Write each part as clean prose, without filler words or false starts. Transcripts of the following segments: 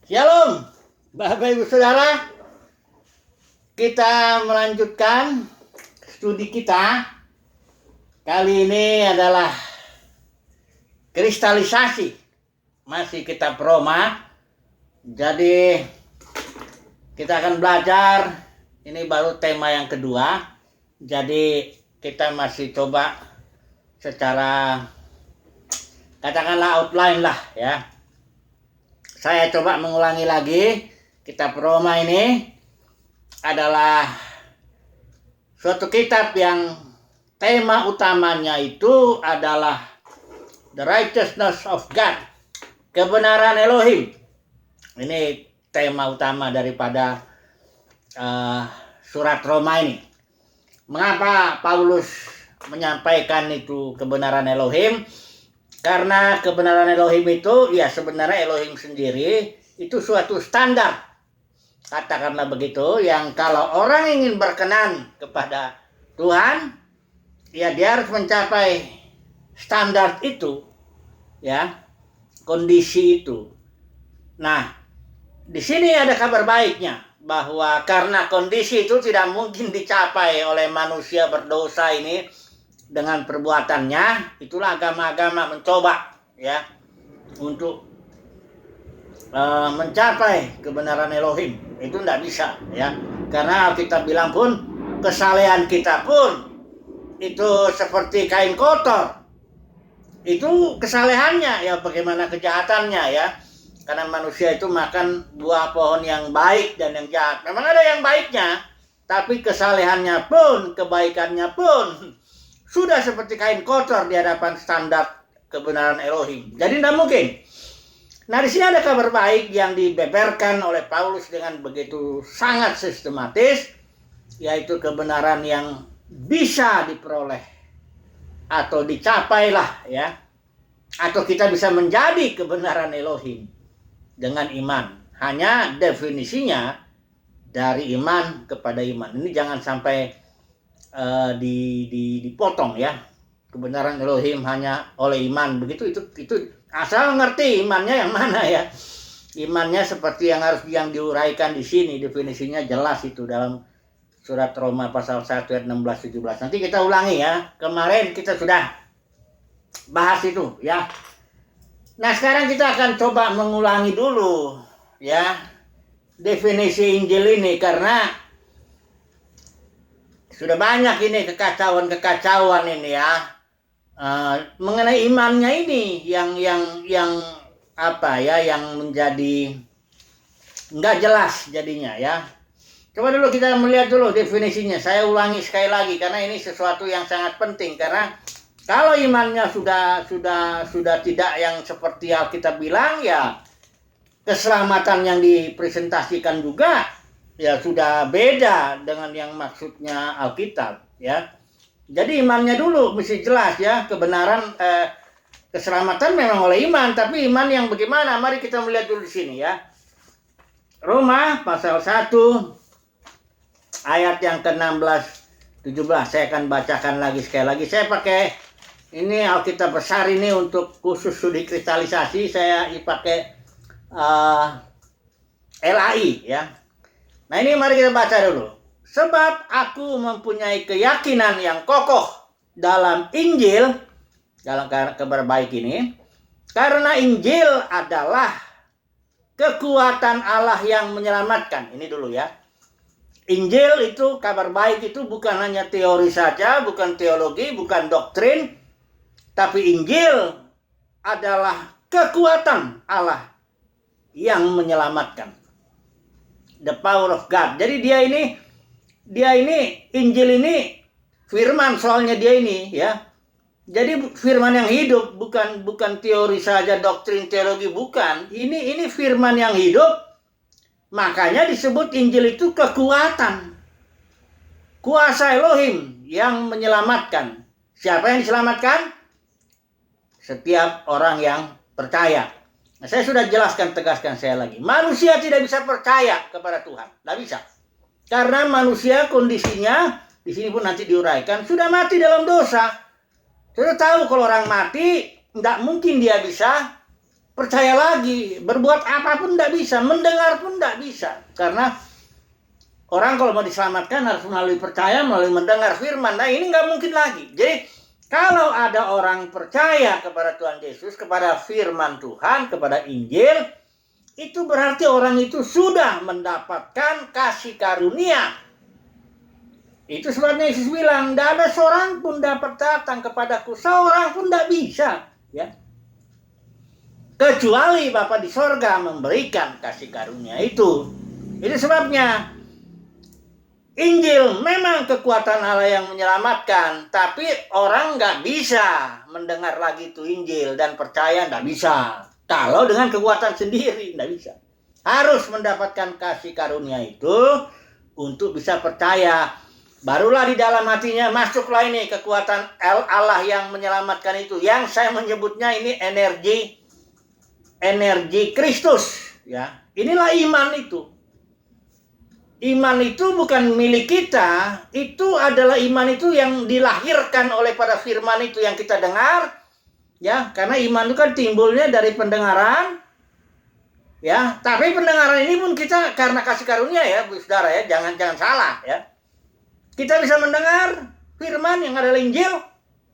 Shalom, Bapak Ibu Saudara. Kita melanjutkan studi kita. Kali ini adalah kristalisasi. Masih kitab Roma. Jadi kita akan belajar. Ini baru tema yang kedua. Jadi kita masih coba secara katakanlah outline lah ya. Saya coba mengulangi lagi, kitab Roma ini adalah suatu kitab yang tema utamanya itu adalah the righteousness of God, kebenaran Elohim. Ini tema utama daripada surat Roma ini. Mengapa Paulus menyampaikan itu kebenaran Elohim? Karena kebenaran Elohim itu, ya sebenarnya Elohim sendiri itu suatu standar. Katakanlah begitu, yang kalau orang ingin berkenan kepada Tuhan, ya dia harus mencapai standar itu, ya, kondisi itu. Nah, di sini ada kabar baiknya, bahwa karena kondisi itu tidak mungkin dicapai oleh manusia berdosa ini, dengan perbuatannya, itulah agama-agama mencoba ya untuk mencapai kebenaran Elohim. Itu tidak bisa ya, karena Alkitab bilang pun kesalehan kita pun itu seperti kain kotor. Itu kesalehannya ya, bagaimana kejahatannya ya, karena manusia itu makan buah pohon yang baik dan yang jahat. Memang ada yang baiknya, tapi kesalehannya pun, kebaikannya pun sudah seperti kain kotor di hadapan standar kebenaran Elohim. Jadi tidak mungkin. Nah, di sini ada kabar baik yang dibeberkan oleh Paulus dengan begitu sangat sistematis, yaitu kebenaran yang bisa diperoleh atau dicapai lah ya, atau kita bisa menjadi kebenaran Elohim dengan iman. Hanya definisinya dari iman kepada iman. Ini jangan sampai dipotong ya. Kebenaran Elohim hanya oleh iman, begitu itu asal ngerti imannya yang mana ya. Imannya seperti yang harus yang diuraikan di sini, definisinya jelas itu dalam surat Roma pasal 1 ayat 16 17. Nanti kita ulangi ya. Kemarin kita sudah bahas itu ya. Nah, sekarang kita akan coba mengulangi dulu ya definisi Injil ini, karena sudah banyak ini kekacauan ini ya, mengenai imannya ini yang apa ya, yang menjadi nggak jelas jadinya ya. Coba dulu kita melihat dulu definisinya. Saya ulangi sekali lagi karena ini sesuatu yang sangat penting, karena kalau imannya sudah tidak yang seperti Alkitab bilang ya, keselamatan yang dipresentasikan juga ya sudah beda dengan yang maksudnya Alkitab ya. Jadi imannya dulu mesti jelas ya, kebenaran keselamatan memang oleh iman, tapi iman yang bagaimana? Mari kita melihat dulu di sini ya. Roma pasal 1 ayat yang ke-16 17. Saya akan bacakan lagi sekali lagi. Saya pakai ini Alkitab besar ini untuk khusus studi kristalisasi, saya pakai LAI ya. Nah, ini mari kita baca dulu. Sebab aku mempunyai keyakinan yang kokoh dalam Injil, dalam kabar baik ini, karena Injil adalah kekuatan Allah yang menyelamatkan. Ini dulu ya. Injil itu, kabar baik itu bukan hanya teori saja, bukan teologi, bukan doktrin, tapi Injil adalah kekuatan Allah yang menyelamatkan. The power of God. Jadi dia ini Injil ini firman, soalnya dia ini ya. Jadi firman yang hidup, bukan teori saja, doktrin teologi, bukan. Ini firman yang hidup. Makanya disebut Injil itu kekuatan. Kuasa Elohim yang menyelamatkan. Siapa yang diselamatkan? Setiap orang yang percaya. Nah, saya sudah jelaskan, tegaskan saya lagi. Manusia tidak bisa percaya kepada Tuhan. Tidak bisa. Karena manusia kondisinya, di sini pun nanti diuraikan, sudah mati dalam dosa. Sudah tahu kalau orang mati, tidak mungkin dia bisa percaya lagi, berbuat apapun tidak bisa, mendengar pun tidak bisa. Karena orang kalau mau diselamatkan harus melalui percaya, melalui mendengar firman. Nah ini nggak mungkin lagi. Jadi kalau ada orang percaya kepada Tuhan Yesus, kepada firman Tuhan, kepada Injil, itu berarti orang itu sudah mendapatkan kasih karunia. Itu sebabnya Yesus bilang, tidak ada seorang pun dapat datang kepadaku, seorang pun tidak bisa, ya, kecuali Bapa di sorga memberikan kasih karunia itu. Itu sebabnya Injil memang kekuatan Allah yang menyelamatkan, tapi orang nggak bisa mendengar lagi itu Injil dan percaya, nggak bisa. Kalau dengan kekuatan sendiri, nggak bisa. Harus mendapatkan kasih karunia itu untuk bisa percaya. Barulah di dalam hatinya masuklah ini kekuatan Allah yang menyelamatkan itu. Yang saya menyebutnya ini energi Kristus. Ya, inilah iman itu. Iman itu bukan milik kita, itu adalah iman itu yang dilahirkan oleh pada firman itu yang kita dengar, ya, karena iman itu kan timbulnya dari pendengaran, ya. Tapi pendengaran ini pun kita karena kasih karunia ya, saudara ya, jangan salah ya. Kita bisa mendengar firman yang adalah Injil,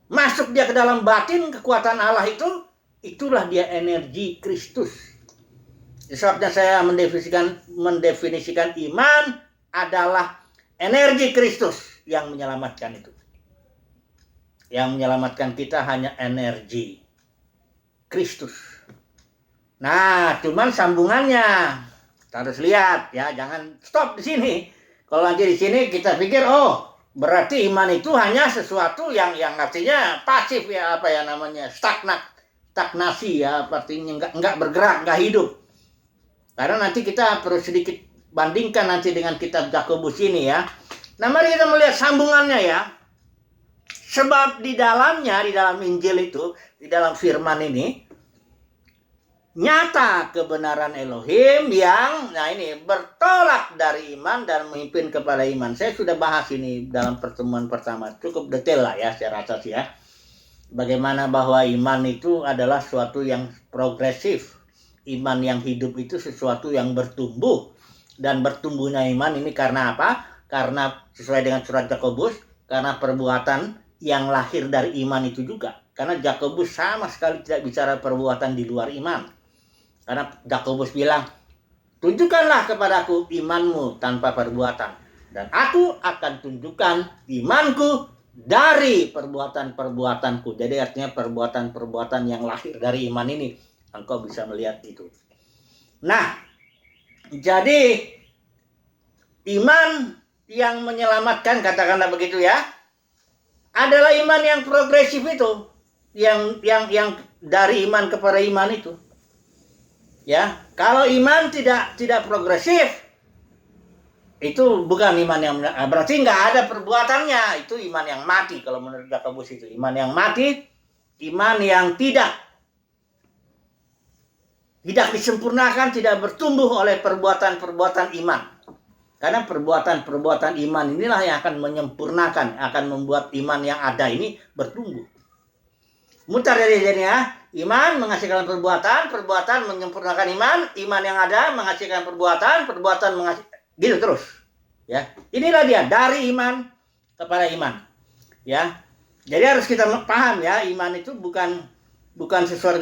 masuk dia ke dalam batin kekuatan Allah itu, itulah dia energi Kristus. Sebabnya saya mendefinisikan iman adalah energi Kristus yang menyelamatkan itu. Yang menyelamatkan kita hanya energi Kristus. Nah, cuman sambungannya kita harus lihat ya, jangan stop di sini. Kalau nanti di sini kita pikir, oh berarti iman itu hanya sesuatu yang artinya pasif ya, apa ya namanya, stagnasi ya, artinya nggak bergerak, nggak hidup. Karena nanti kita perlu sedikit bandingkan nanti dengan kitab Yakobus ini ya. Nah mari kita melihat sambungannya ya. Sebab di dalamnya, di dalam Injil itu, di dalam firman ini, nyata kebenaran Elohim yang, nah ini, bertolak dari iman dan memimpin kepada iman. Saya sudah bahas ini dalam pertemuan pertama, cukup detail lah ya, saya rasa sih ya. Bagaimana bahwa iman itu adalah suatu yang progresif. Iman yang hidup itu sesuatu yang bertumbuh. Dan bertumbuhnya iman ini karena apa? Karena sesuai dengan surat Yakobus, karena perbuatan yang lahir dari iman itu juga. Karena Yakobus sama sekali tidak bicara perbuatan di luar iman. Karena Yakobus bilang, tunjukkanlah kepadaku imanmu tanpa perbuatan, dan aku akan tunjukkan imanku dari perbuatan-perbuatanku. Jadi artinya perbuatan-perbuatan yang lahir dari iman ini, engkau bisa melihat itu. Nah, jadi iman yang menyelamatkan, katakanlah begitu ya, adalah iman yang progresif itu, yang dari iman kepada iman itu. Ya, kalau iman tidak progresif, itu bukan iman yang, berarti nggak ada perbuatannya, itu iman yang mati kalau menurut Yakobus itu. Iman yang mati, iman yang tidak disempurnakan, tidak bertumbuh oleh perbuatan-perbuatan iman. Karena perbuatan-perbuatan iman inilah yang akan menyempurnakan, akan membuat iman yang ada ini bertumbuh. Mutar jadinya, iman menghasilkan perbuatan menyempurnakan iman yang ada menghasilkan perbuatan menghasilkan, gitu terus. Ya, inilah dia dari iman kepada iman. Ya, jadi harus kita paham ya, iman itu bukan sesuatu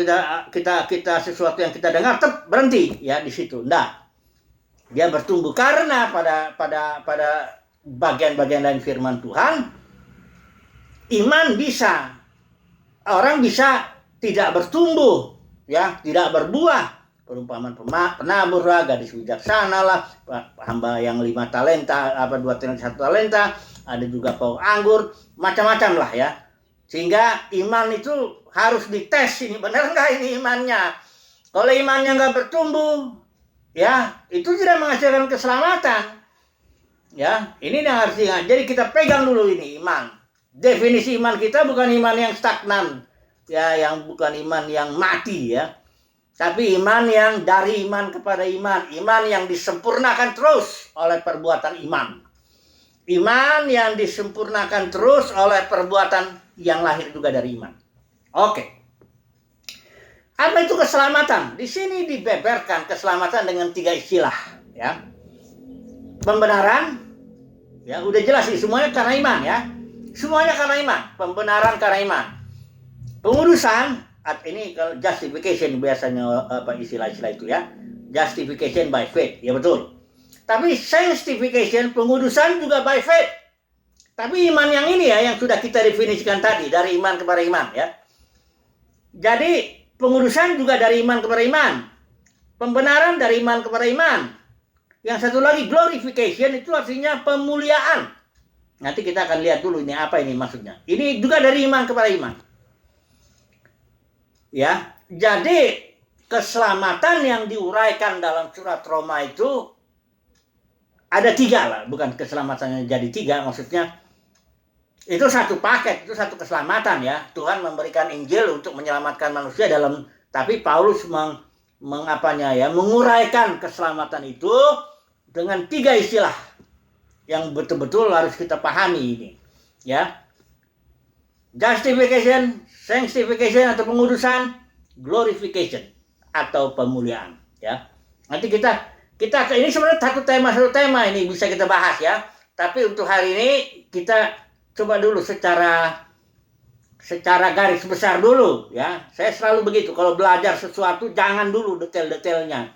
kita sesuatu yang kita dengar berhenti ya di situ. Enggak. Dia bertumbuh karena pada bagian-bagian lain firman Tuhan, iman bisa, orang bisa tidak bertumbuh, ya, tidak berbuah. Perumpamaan penabur lah, gadis bijaksana lah, hamba yang 5 talenta, 2 talenta, 1 talenta, ada juga pohon anggur, macam-macam lah ya. Sehingga iman itu harus dites, ini benar nggak ini imannya. Kalau imannya nggak bertumbuh, ya itu tidak menghasilkan keselamatan. Ya, ini yang harus diingat. Jadi kita pegang dulu ini iman. Definisi iman kita bukan iman yang stagnan, ya, yang bukan iman yang mati ya, tapi iman yang dari iman kepada iman yang disempurnakan terus oleh perbuatan iman yang disempurnakan terus oleh perbuatan yang lahir juga dari iman. Oke. Apa itu keselamatan? Di sini dibeberkan keselamatan dengan 3 istilah, ya. Pembenaran, ya udah jelas sih, semuanya karena iman, ya. Semuanya karena iman, pembenaran karena iman. Pengudusan, ini kalau justification biasanya apa istilah-istilah itu, ya. Justification by faith, ya betul. Tapi sanctification, pengudusan juga by faith. Tapi iman yang ini ya, yang sudah kita definisikan tadi, dari iman kepada iman, ya. Jadi pengudusan juga dari iman kepada iman. Pembenaran dari iman kepada iman. Yang satu lagi glorification, itu artinya pemuliaan. Nanti kita akan lihat dulu ini apa ini maksudnya. Ini juga dari iman kepada iman. Ya, jadi keselamatan yang diuraikan dalam surat Roma itu ada 3 lah, bukan keselamatannya jadi 3, maksudnya itu satu paket, itu satu keselamatan, ya. Tuhan memberikan Injil untuk menyelamatkan manusia tapi Paulus menguraikan keselamatan itu dengan 3 istilah yang betul-betul harus kita pahami ini, ya. Justification, sanctification atau pengudusan, glorification atau pemuliaan, ya. Nanti kita ini sebenarnya satu tema ini bisa kita bahas, ya. Tapi untuk hari ini kita coba dulu secara garis besar dulu, ya. Saya selalu begitu, kalau belajar sesuatu jangan dulu detail-detailnya.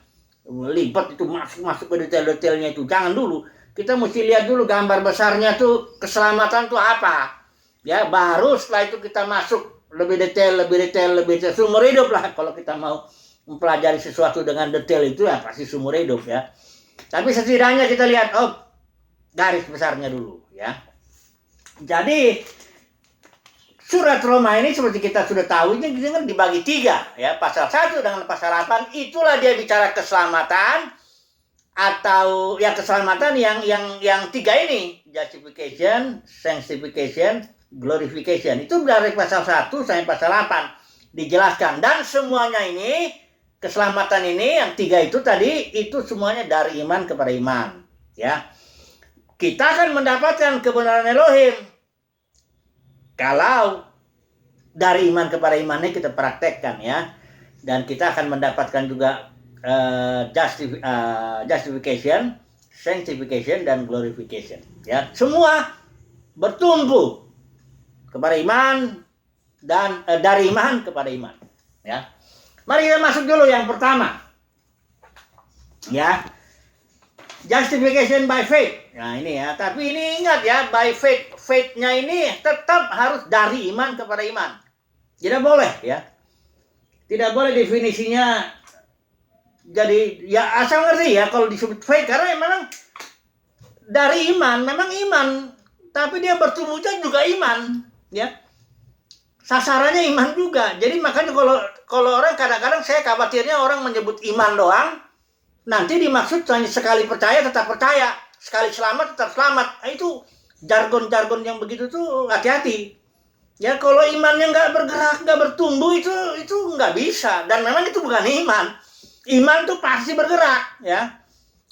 Libat itu masuk ke detail-detailnya itu, jangan dulu. Kita mesti lihat dulu gambar besarnya tuh, keselamatan tuh apa. Ya, baru setelah itu kita masuk lebih detail. Seumur hidup lah kalau kita mau mempelajari sesuatu dengan detail itu, ya pasti seumur hidup, ya. Tapi setidaknya kita lihat garis besarnya dulu, ya. Jadi surat Roma ini seperti kita sudah tahu ini dibagi 3, ya. Pasal 1 dengan pasal 8 itulah dia bicara keselamatan, atau ya keselamatan yang 3 ini, justification, sanctification, glorification. Itu dari pasal 1 sampai pasal 8 dijelaskan, dan semuanya ini keselamatan ini yang 3 itu tadi itu semuanya dari iman kepada iman, ya. Kita akan mendapatkan kebenaran Elohim kalau dari iman kepada imannya kita praktekkan, ya. Dan kita akan mendapatkan juga justification, sanctification, dan glorification, ya. Semua bertumbuh kepada iman dan dari iman kepada iman, ya. Mari kita masuk dulu yang pertama, ya. Justification by faith. Nah ini, ya. Tapi ini ingat, ya, by faith. Faith-nya ini tetap harus dari iman kepada iman. Tidak boleh, ya. Tidak boleh definisinya jadi, ya asal ngerti, ya, kalau disebut faith, karena memang dari iman, memang iman, tapi dia bertumbuhnya juga iman, ya. Sasarannya iman juga. Jadi makanya kalau orang kadang-kadang saya khawatirnya orang menyebut iman doang, nanti dimaksud hanya sekali percaya tetap percaya, sekali selamat tetap selamat. Nah, itu jargon-jargon yang begitu tuh hati-hati. Ya, kalau imannya nggak bergerak, nggak bertumbuh, itu nggak bisa. Dan memang itu bukan iman. Iman tuh pasti bergerak, ya.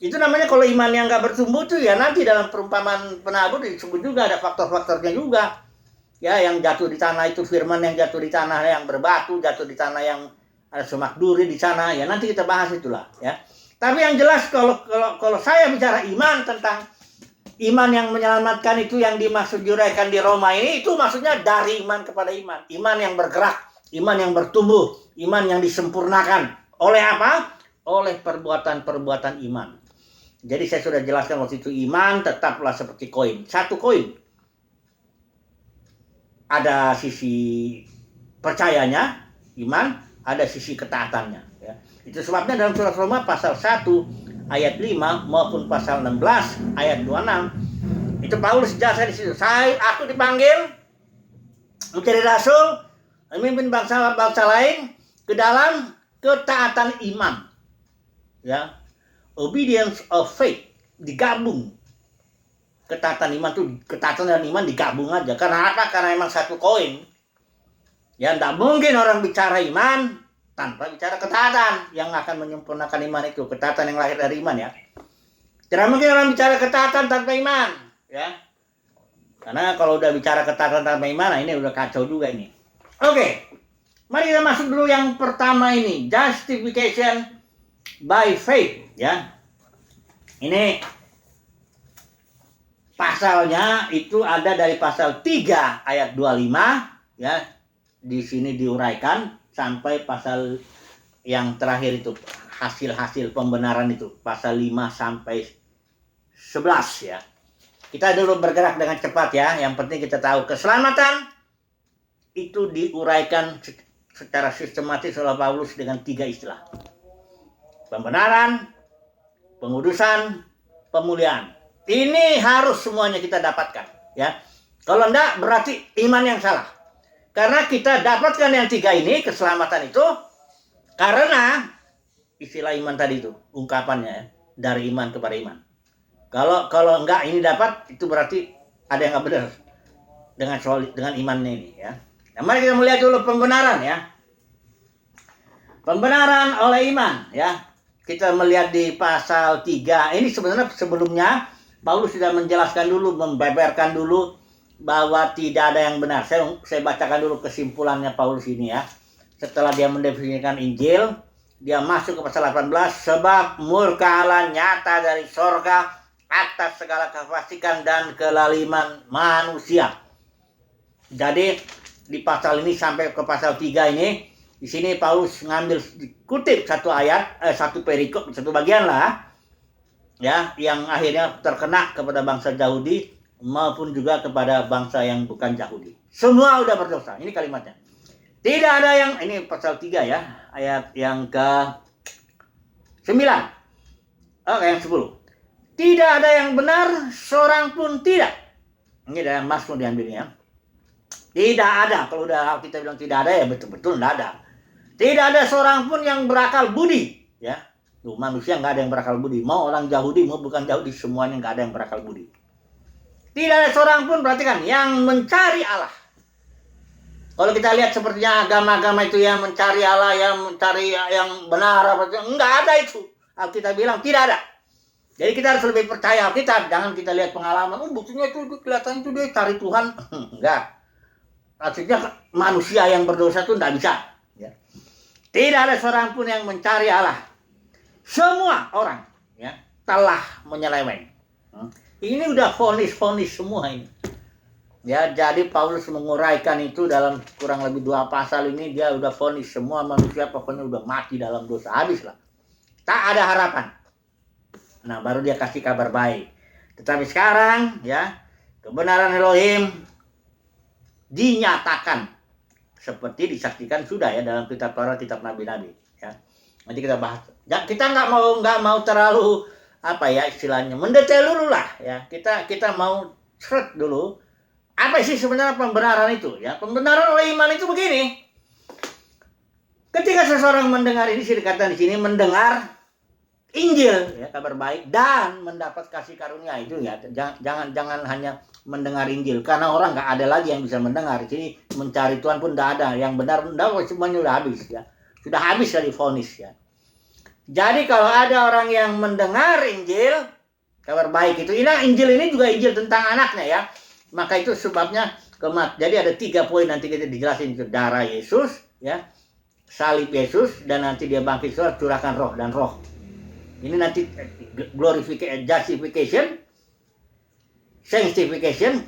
Itu namanya kalau iman yang nggak bertumbuh tuh, ya nanti dalam perumpamaan penabur disebut juga ada faktor-faktornya juga. Ya, yang jatuh di tanah itu firman yang jatuh di tanah yang berbatu, jatuh di tanah yang ada semak duri di sana. Ya nanti kita bahas itulah, ya. Tapi yang jelas kalau saya bicara iman, tentang iman yang menyelamatkan itu yang dimaksud diuraikan di Roma ini, itu maksudnya dari iman kepada iman. Iman yang bergerak, iman yang bertumbuh, iman yang disempurnakan. Oleh apa? Oleh perbuatan-perbuatan iman. Jadi saya sudah jelaskan waktu itu, iman tetaplah seperti koin. Satu koin. Ada sisi percayanya, iman, ada sisi ketaatannya, ya. Itu sebabnya dalam surat Roma pasal 1 ayat 5 maupun pasal 16 ayat 26 itu Paulus jelaskan di situ, aku dipanggil menjadi rasul, memimpin bangsa lain ke dalam ketaatan iman, ya. Obedience of faith digabung. Ketaatan iman tuh, ketaatan dan iman digabung aja. Karena apa? Karena emang satu koin. Ya, tidak mungkin orang bicara iman tanpa bicara ketaatan yang akan menyempurnakan iman itu. Ketaatan yang lahir dari iman, ya. Tidak mungkin orang bicara ketaatan tanpa iman, ya. Karena kalau udah bicara ketaatan tanpa iman, nah ini udah kacau juga ini. Oke. Mari kita masuk dulu yang pertama ini, justification by faith, ya. Ini pasalnya itu ada dari pasal 3 ayat 25, ya. Di sini diuraikan sampai pasal yang terakhir itu, hasil-hasil pembenaran itu, pasal 5 sampai 11, ya. Kita dulu bergerak dengan cepat, ya. Yang penting kita tahu keselamatan itu diuraikan secara sistematis oleh Paulus dengan 3 istilah. Pembenaran, pengudusan, pemulihan. Ini harus semuanya kita dapatkan, ya. Kalau enggak berarti iman yang salah. Karena kita dapatkan yang 3 ini, keselamatan itu karena istilah iman tadi itu, ungkapannya, ya, dari iman kepada iman. Kalau enggak ini dapat, itu berarti ada yang enggak benar dengan imannya ini, ya. Nah, mari kita melihat dulu pembenaran, ya. Pembenaran oleh iman, ya. Kita melihat di pasal 3. Ini sebenarnya sebelumnya Paulus sudah menjelaskan dulu, membeberkan dulu bahwa tidak ada yang benar. Saya bacakan dulu kesimpulannya Paulus ini, ya. Setelah dia mendefinisikan Injil, dia masuk ke pasal 18, sebab murka Allah nyata dari sorga atas segala kefasikan dan kelaliman manusia. Jadi di pasal ini sampai ke pasal 3 ini, di sini Paulus ngambil kutip satu ayat, satu perikop, satu bagian lah, ya, yang akhirnya terkena kepada bangsa Yahudi maupun juga kepada bangsa yang bukan Yahudi. Semua udah berdosa. Ini kalimatnya. Tidak ada yang, ini pasal 3, ya, ayat yang ke-9. Yang 10. Tidak ada yang benar, seorang pun tidak. Ini dalam Mazmur diambilnya. Tidak ada. Kalau udah kita bilang tidak ada, ya betul-betul tidak ada. Tidak ada seorang pun yang berakal budi, ya. Tuh, manusia nggak ada yang berakal budi. Mau orang Yahudi, mau bukan Yahudi, semuanya nggak ada yang berakal budi. Tidak ada seorang pun, perhatikan, yang mencari Allah. Kalau kita lihat sepertinya agama-agama itu yang mencari Allah, yang mencari yang benar, nggak ada itu. Alkitab bilang tidak ada. Jadi kita harus lebih percaya Alkitab. Jangan kita lihat pengalaman, buktinya itu kelihatan itu dia cari Tuhan. Enggak. Maksudnya manusia yang berdosa itu tidak bisa, ya. Tidak ada seorang pun yang mencari Allah. Semua orang, ya, telah menyeleweng. Ini udah vonis-vonis semua ini. Ya, jadi Paulus menguraikan itu dalam kurang lebih 2 pasal ini. Dia udah vonis semua manusia pokoknya udah mati dalam dosa, habis lah. Tak ada harapan. Nah, baru dia kasih kabar baik. Tetapi sekarang, ya, kebenaran Elohim dinyatakan seperti disaksikan sudah, ya, dalam kitab Taurat, kitab nabi-nabi, ya. Nanti kita bahas. Ya, kita nggak mau terlalu apa, ya, istilahnya mendetail dulu lah, ya. Kita mau seret dulu apa sih sebenarnya pembenaran itu, ya. Pembenaran oleh iman itu begini. Ketika seseorang mendengar ini, dikatakan di sini mendengar Injil, ya, kabar baik, dan mendapat kasih karunia itu, ya. Jangan hanya mendengar Injil, karena orang nggak ada lagi yang bisa mendengar. Di sini mencari Tuhan pun nggak ada, yang benar semuanya udah habis, ya. Sudah habis dari vonis, ya. Jadi kalau ada orang yang mendengar Injil, kabar baik itu, Injil ini juga Injil tentang anaknya, ya. Maka itu sebabnya jadi ada 3 poin nanti kita dijelasin itu, darah Yesus, ya, salib Yesus, dan nanti dia bangkit surga, curahkan roh dan roh. Ini nanti justification, sanctification,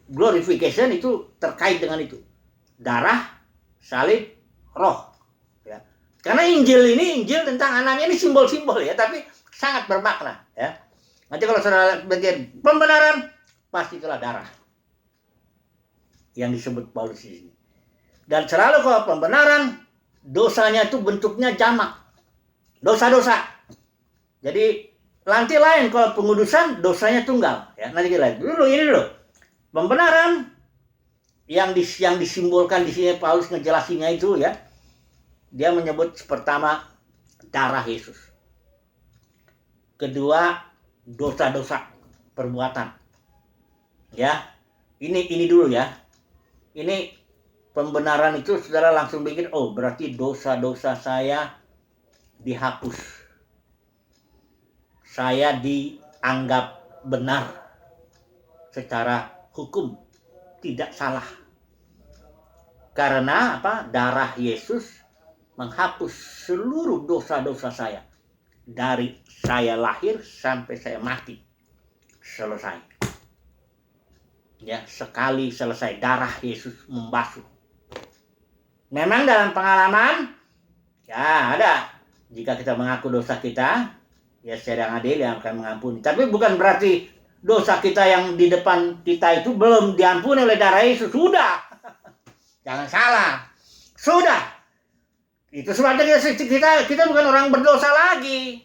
glorification itu terkait dengan itu. Darah, salib, roh, ya. Karena Injil ini Injil tentang anaknya, ini simbol-simbol, ya, tapi sangat bermakna, ya. Nanti kalau saudara bagian pembenaran, pasti itulah darah yang disebut Paulus di sini. Dan selalu kalau pembenaran, dosanya itu bentuknya jamak. Dosa-dosa. Jadi nanti lain kalau pengudusan dosanya tunggal, ya. Nanti kita lihat dulu ini dulu. Pembenaran yang disimbolkan di sini Paulus ngejelasinnya itu, ya. Dia menyebut pertama darah Yesus. Kedua, dosa-dosa perbuatan. Ya. Ini dulu, ya. Ini pembenaran itu saudara langsung pikir, oh, berarti dosa-dosa saya dihapus. Saya dianggap benar secara hukum, tidak salah. Karena apa? Darah Yesus menghapus seluruh dosa-dosa saya. Dari saya lahir sampai saya mati. Selesai. Ya, sekali selesai darah Yesus membasuh. Memang dalam pengalaman ya ada. Jika kita mengaku dosa kita, ya secara adil yang akan mengampuni. Tapi bukan berarti dosa kita yang di depan kita itu belum diampuni oleh darah Yesus. Sudah. Jangan salah. Sudah. Itu sebabnya kita bukan orang berdosa lagi.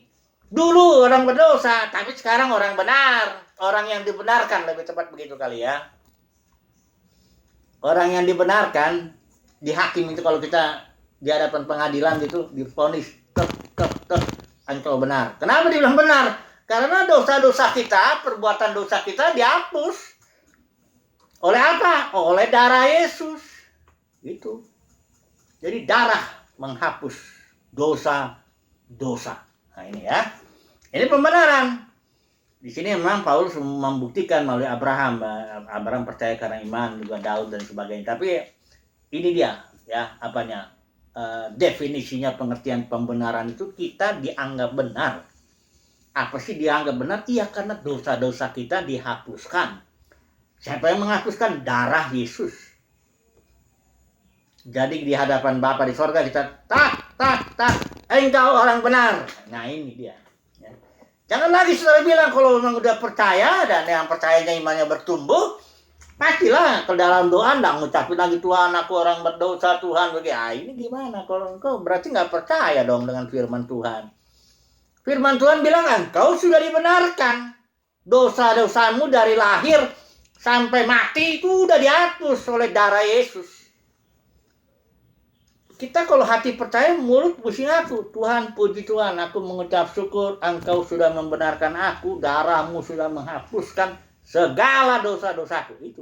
Dulu orang berdosa, tapi sekarang orang benar. Orang yang dibenarkan, lebih tepat begitu kali ya. Orang yang dibenarkan di hakim itu, kalau kita di hadapan pengadilan gitu divonis engkau benar. Kenapa dibilang benar? Karena dosa-dosa kita, perbuatan dosa kita dihapus. Oleh apa? Oleh darah Yesus. Itu. Jadi darah menghapus dosa-dosa. Nah ini ya. Ini pembenaran. Di sini memang Paulus membuktikan melalui Abraham. Abraham percaya karena iman, juga Daud dan sebagainya. Tapi ini dia ya apanya? Definisinya pengertian pembenaran itu kita dianggap benar. Apa sih dianggap benar? Iya, karena dosa-dosa kita dihapuskan. Siapa yang menghapuskan? Darah Yesus. Jadi di hadapan Bapa di sorga kita engkau orang benar. Nah ini dia. Ya. Jangan lagi saudara bilang kalau memang udah percaya dan yang percayanya imannya bertumbuh, pastilah ke dalam doa nggak ngucapin lagi Tuhan aku orang berdosa Tuhan ini gimana kalau engkau berarti nggak percaya dong dengan firman Tuhan. Firman Tuhan bilang engkau sudah dibenarkan, dosa-dosamu dari lahir sampai mati itu udah dihapus oleh darah Yesus. Kita kalau hati percaya, mulut mesti ngaku Tuhan, puji Tuhan, aku mengucap syukur engkau sudah membenarkan aku, darahmu sudah menghapuskan segala dosa-dosaku itu.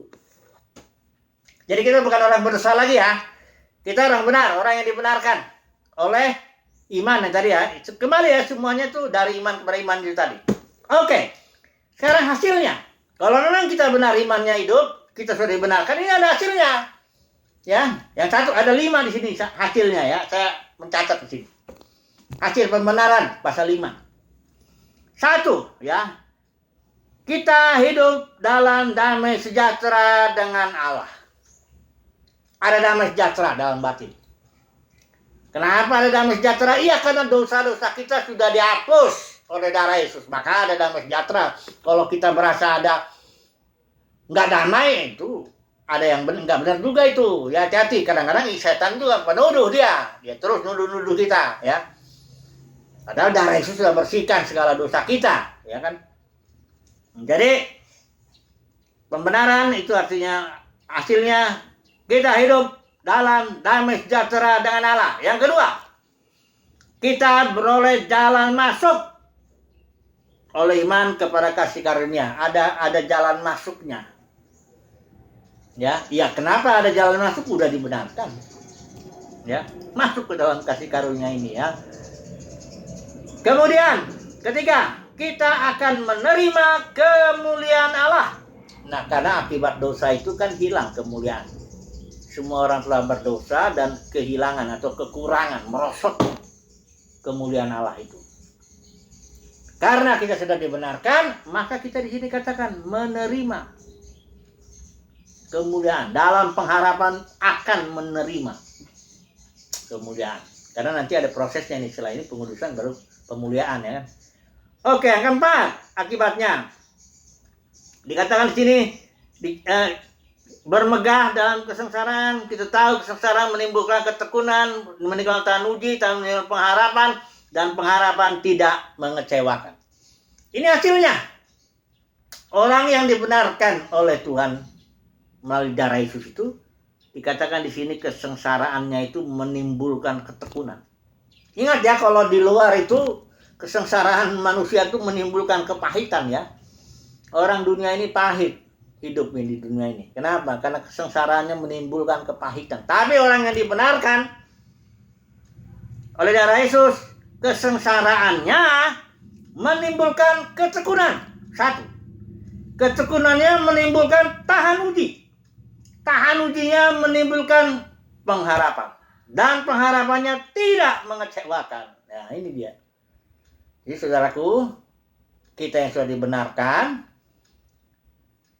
Jadi kita bukan orang berdosa lagi ya. Kita orang benar, orang yang dibenarkan oleh iman yang tadi ya. Kembali ya semuanya tuh dari iman kepada iman itu tadi. Oke. Sekarang hasilnya. Kalau memang kita benar imannya hidup, kita sudah dibenarkan, ini ada hasilnya. Ya, yang satu ada 5 di sini hasilnya ya. Saya mencatat di sini. Hasil pembenaran pasal 5. 1 ya. Kita hidup dalam damai sejahtera dengan Allah. Ada damai sejahtera dalam batin. Kenapa ada damai sejahtera? Iya, karena dosa-dosa kita sudah dihapus oleh darah Yesus. Maka ada damai sejahtera. Kalau kita merasa ada nggak damai, itu ada yang nggak benar juga itu. Ya hati-hati. Kadang-kadang setan juga penuduh dia. Dia terus nuduh-nuduh kita. Ya. Padahal darah Yesus sudah bersihkan segala dosa kita. Ya kan? Jadi pembenaran itu artinya hasilnya kita hidup dalam damai sejahtera dengan Allah. Yang kedua, kita beroleh jalan masuk oleh iman kepada kasih karunia. Ada jalan masuknya. Ya, kenapa ada jalan masuk? Udah dibenarkan. Ya, masuk ke dalam kasih karunia ini ya. Kemudian, ketiga, kita akan menerima kemuliaan Allah. Nah, karena akibat dosa itu kan hilang kemuliaan. Semua orang telah berdosa dan kehilangan atau kekurangan, merosot kemuliaan Allah itu. Karena kita sudah dibenarkan, maka kita di sini katakan menerima kemuliaan. Dalam pengharapan akan menerima kemuliaan. Karena nanti ada prosesnya nih, setelah ini pengudusan baru pemuliaan ya kan. Oke, yang keempat, akibatnya dikatakan di sini bermegah dalam kesengsaraan. Kita tahu kesengsaraan menimbulkan ketekunan, menimbulkan uji, menimbulkan pengharapan, dan pengharapan tidak mengecewakan. Ini hasilnya. Orang yang dibenarkan oleh Tuhan melalui darah Yesus itu dikatakan di sini kesengsaraannya itu menimbulkan ketekunan. Ingat ya, kalau di luar itu kesengsaraan manusia itu menimbulkan kepahitan ya. Orang dunia ini pahit hidup di dunia ini. Kenapa? Karena kesengsaraannya menimbulkan kepahitan. Tapi orang yang dibenarkan oleh darah Yesus, kesengsaraannya menimbulkan ketekunan. 1. Ketekunannya menimbulkan tahan uji. Tahan ujinya menimbulkan pengharapan. Dan pengharapannya tidak mengecewakan. Nah, ini dia. Jadi saudaraku, kita yang sudah dibenarkan,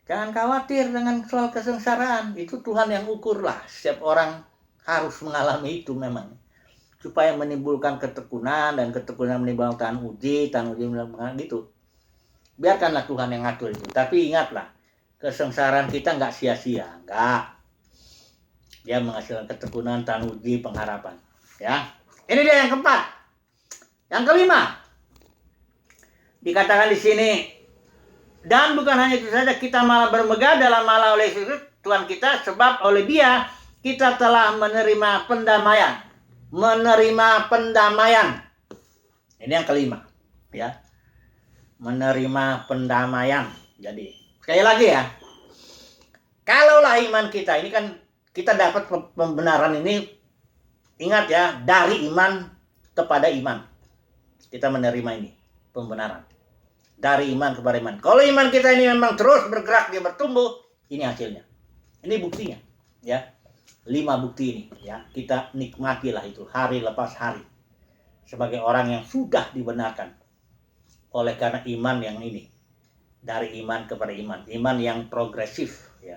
jangan khawatir dengan soal kesengsaraan. Itu Tuhan yang ukur lah. Setiap orang harus mengalami itu memang. Supaya menimbulkan ketekunan, dan ketekunan menimbulkan tahan uji menimbulkan gitu. Biarkanlah Tuhan yang ngatur itu. Tapi ingatlah, kesengsaraan kita nggak sia-sia. Nggak. Dia menghasilkan ketekunan, tahan uji, pengharapan. Ya. Ini dia yang keempat. Yang kelima. Dikatakan di sini, dan bukan hanya itu saja, kita malah bermegah dalam Allah oleh Yesus Tuhan kita, sebab oleh Dia kita telah menerima pendamaian. Menerima pendamaian. Ini yang kelima, ya. Menerima pendamaian. Jadi, sekali lagi ya. Kalaulah iman kita, ini kan kita dapat pembenaran ini, ingat ya, dari iman kepada iman. Kita menerima ini, pembenaran. Dari iman kepada iman. Kalau iman kita ini memang terus bergerak, dia bertumbuh, ini hasilnya. Ini buktinya, ya. 5 bukti ini, ya. Kita nikmatilah itu hari lepas hari sebagai orang yang sudah dibenarkan oleh karena iman yang ini. Dari iman kepada iman, iman yang progresif, ya.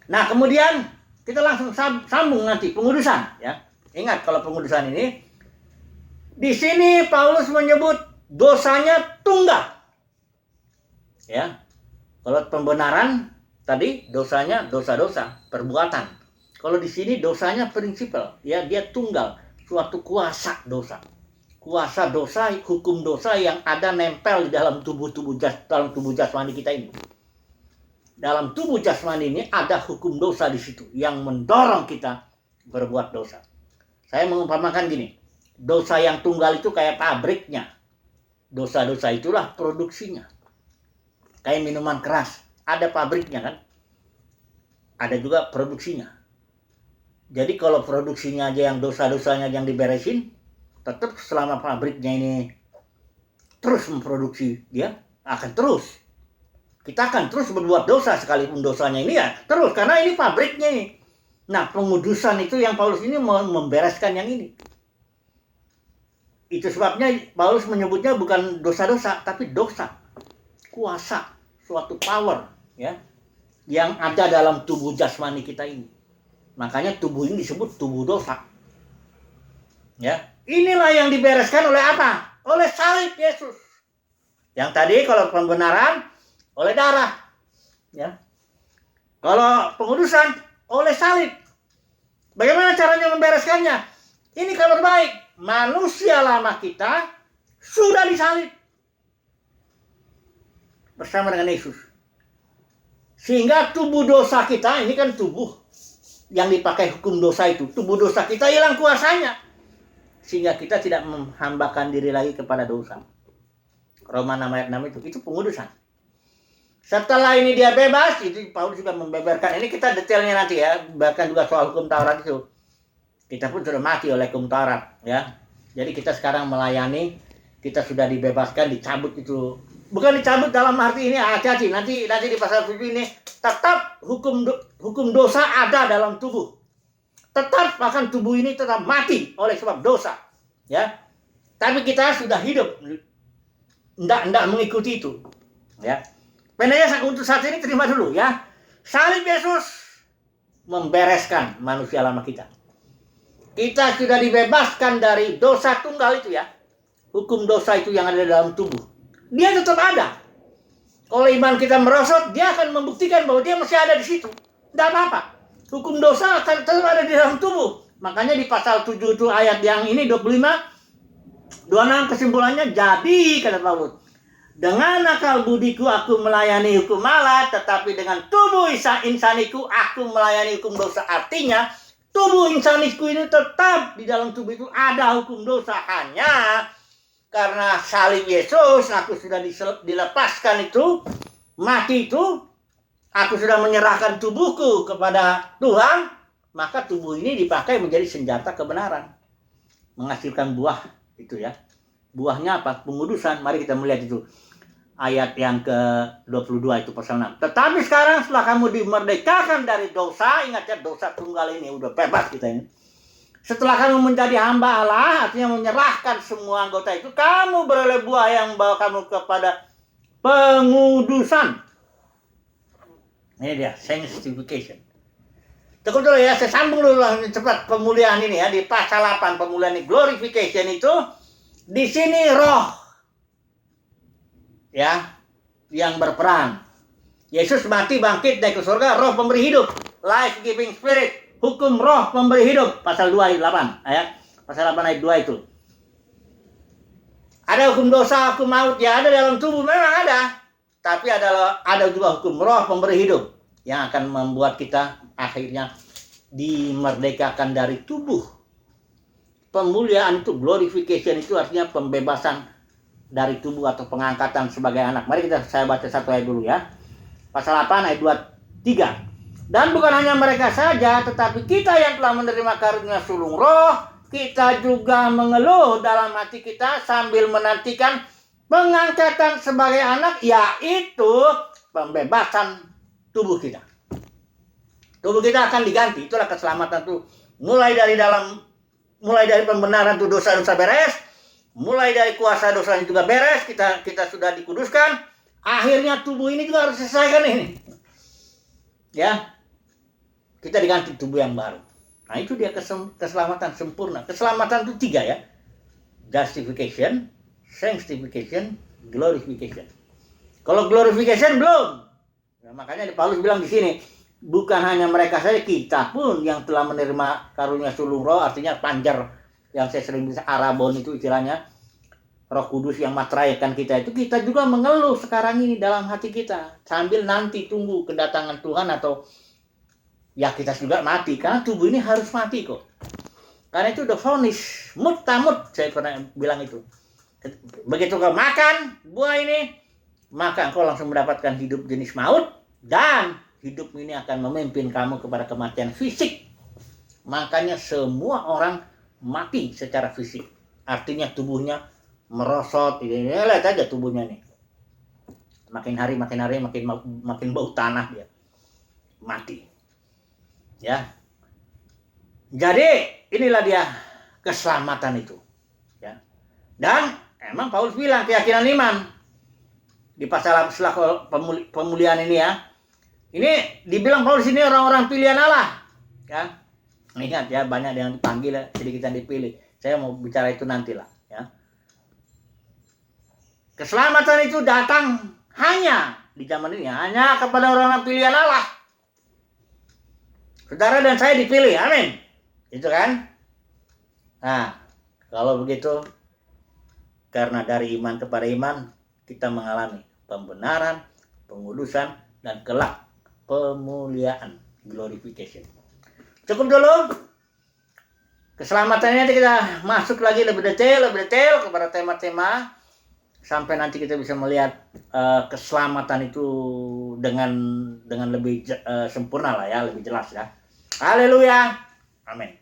Nah, kemudian kita langsung sambung nanti pengudusan, ya. Ingat kalau pengudusan ini di sini Paulus menyebut dosanya tunggal. Ya. Kalau pembenaran tadi dosanya dosa-dosa, perbuatan. Kalau di sini dosanya prinsipal, ya, dia tunggal, suatu kuasa dosa. Kuasa dosa, hukum dosa yang ada nempel di dalam tubuh jasmani kita ini. Dalam tubuh jasmani ini ada hukum dosa di situ yang mendorong kita berbuat dosa. Saya mengumpamakan gini, dosa yang tunggal itu kayak pabriknya. Dosa-dosa itulah produksinya. Kayak minuman keras, ada pabriknya kan? Ada juga produksinya. Jadi kalau produksinya aja yang dosa-dosanya yang diberesin, tetap selama pabriknya ini terus memproduksi, dia akan terus. Kita akan terus berbuat dosa sekalipun dosanya ini ya terus, karena ini pabriknya ini. Nah, pengudusan itu yang Paulus ini mau membereskan yang ini. Itu sebabnya Paulus menyebutnya bukan dosa-dosa, tapi dosa. Kuasa, suatu power, ya, yang ada dalam tubuh jasmani kita ini. Makanya tubuh ini disebut tubuh dosa. Ya, inilah yang dibereskan oleh apa? Oleh salib Yesus. Yang tadi kalau pembenaran oleh darah, ya. Kalau pengudusan oleh salib. Bagaimana caranya membereskannya? Ini kabar baik. Manusia lama kita sudah disalib bersama dengan Yesus. Sehingga tubuh dosa kita, ini kan tubuh yang dipakai hukum dosa itu. Tubuh dosa kita hilang kuasanya. Sehingga kita tidak menghambakan diri lagi kepada dosa. Roma 6 ayat 6 itu pengudusan. Setelah ini dia bebas, itu Paulus juga membeberkan. Ini kita detailnya nanti ya, bahkan juga soal hukum Taurat itu. Kita pun sudah mati oleh hukum Taurat, ya. Jadi kita sekarang melayani, kita sudah dibebaskan, dicabut itu. Bukan dicabut dalam arti ini, hati-hati. Nanti di pasal 7 ini tetap hukum dosa ada dalam tubuh. Tetap bahkan tubuh ini tetap mati oleh sebab dosa, ya. Tapi kita sudah hidup, enggak mengikuti itu, ya. Pendeknya untuk saat ini terima dulu, ya. Salib Yesus membereskan manusia lama kita. Kita sudah dibebaskan dari dosa tunggal itu, ya. Hukum dosa itu yang ada dalam tubuh. Dia tetap ada. Kalau iman kita merosot, dia akan membuktikan bahwa dia masih ada di situ. Tidak apa-apa. Hukum dosa akan tetap ada di dalam tubuh. Makanya di pasal 7 itu ayat yang ini 25, 26 kesimpulannya, jadi kata Paulus, dengan akal budiku aku melayani hukum Allah, tetapi dengan tubuh insaniku aku melayani hukum dosa. Artinya tubuh insaniku ini tetap di dalam tubuh itu ada hukum dosa, hanya karena salib Yesus aku sudah dilepaskan itu, mati itu, aku sudah menyerahkan tubuhku kepada Tuhan, maka tubuh ini dipakai menjadi senjata kebenaran, menghasilkan buah itu, ya. Buahnya apa? Pengudusan. Mari kita melihat itu. ayat yang ke-22 itu pasal 6. Tetapi sekarang setelah kamu dimerdekakan dari dosa, ingat ya, dosa tunggal ini udah bebas kita ini. Setelah kamu menjadi hamba Allah, artinya menyerahkan semua anggota itu, kamu beroleh buah yang membawa kamu kepada pengudusan. Ini dia, sanctification. Cukup dulu ya, saya sambung dulu cepat pemulihan ini ya, di pasal 8 pemulihan ini, glorification itu, di sini roh ya yang berperan. Yesus mati bangkit naik ke surga, roh pemberi hidup, life giving spirit. Hukum roh pemberi hidup, pasal 2 ayat 8 ayat. Pasal 8 ayat 2 itu. Ada hukum dosa, hukum maut, ya ada dalam tubuh, memang ada. Tapi ada juga hukum roh pemberi hidup yang akan membuat kita akhirnya dimerdekakan dari tubuh. Pemuliaan itu, glorification itu artinya pembebasan dari tubuh atau pengangkatan sebagai anak. Mari saya baca satu ayat dulu ya. Pasal 8 ayat 23. Dan bukan hanya mereka saja, tetapi kita yang telah menerima karunia sulung roh, kita juga mengeluh dalam hati kita sambil menantikan pengangkatan sebagai anak, yaitu pembebasan tubuh kita. Tubuh kita akan diganti, itulah keselamatan itu. Mulai dari pembenaran itu dosa-dosa beres, mulai dari kuasa dosa itu juga beres, kita sudah dikuduskan, akhirnya tubuh ini juga harus selesaikan ini. Ya. Kita diganti tubuh yang baru. Nah itu dia keselamatan sempurna. Keselamatan itu 3 ya. Justification, sanctification, glorification. Kalau glorification belum. Nah, makanya Paulus bilang di sini, bukan hanya mereka saja, kita pun yang telah menerima karunia sulung roh, artinya panjar yang saya sering bisa arabon itu istilahnya, Roh Kudus yang materaikan kita itu, kita juga mengeluh sekarang ini dalam hati kita sambil nanti tunggu kedatangan Tuhan, atau ya kita juga mati, karena tubuh ini harus mati kok. Karena itu udah vonis, mut tamut, saya pernah bilang itu. Begitu kau makan buah ini, maka engkau langsung mendapatkan hidup jenis maut, dan hidup ini akan memimpin kamu kepada kematian fisik. Makanya semua orang mati secara fisik. Artinya tubuhnya merosot, lihat aja tubuhnya nih. Makin hari makin bau tanah dia. Mati. Ya. Jadi inilah dia keselamatan itu. Ya. Dan emang Paulus bilang keyakinan iman di pasal setelah pemulihan ini ya. Ini dibilang Paulus ini orang-orang pilihan Allah. Ya. Ingat ya, banyak yang dipanggil, sedikit yang dipilih. Saya mau bicara itu nantilah ya. Keselamatan itu datang hanya di zaman ini, hanya kepada orang-orang pilihan Allah. Saudara dan saya dipilih, amin. Itu kan? Nah, kalau begitu, karena dari iman kepada iman, kita mengalami pembenaran, pengudusan, dan kelak pemuliaan, glorification. Cukup dulu. Keselamatannya nanti kita masuk lagi lebih detail kepada tema-tema, sampai nanti kita bisa melihat keselamatan itu dengan lebih sempurna lah ya, lebih jelas ya. Haleluya. Amin.